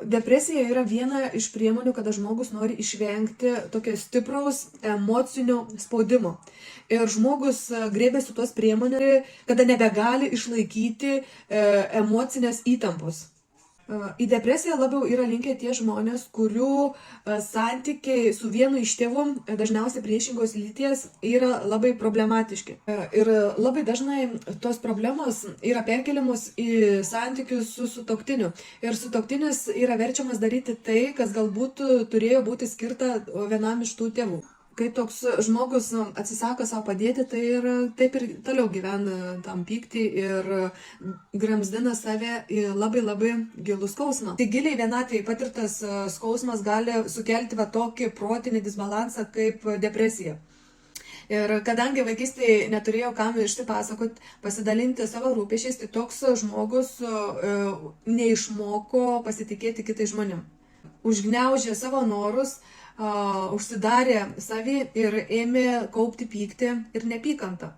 Depresija yra viena iš priemonių, kada žmogus nori išvengti tokio stipraus emocinio spaudimo. Ir žmogus grėbėsi tos priemonės, kada nebegali išlaikyti emocinės įtampos. Į depresiją labiau yra linkę tie žmonės, kurių santykiai su vienu iš tėvų, dažniausiai priešingos lyties, yra labai problematiški. Ir labai dažnai tos problemos yra perkeliamos į santykius su sutuoktiniu. Ir sutuoktinis yra verčiamas daryti tai, kas galbūt turėjo būti skirta vienam iš tų tėvų. Kai toks žmogus atsisako savo padėti, tai ir taip ir toliau gyvena tam pyktį ir gramzdina save į labai gilų skausmą. Tai giliai vienatvėje patirtas skausmas gali sukelti tokį protinį disbalansą kaip depresija. Ir kadangi vaikystėje neturėjau kam išsipasakoti, pasidalinti savo rūpesčiais, tai toks žmogus neišmoko pasitikėti kitais žmonėmis. Užgniaužė savo norus, užsidarė savį ir ėmė kaupti pyktį ir neapykantą.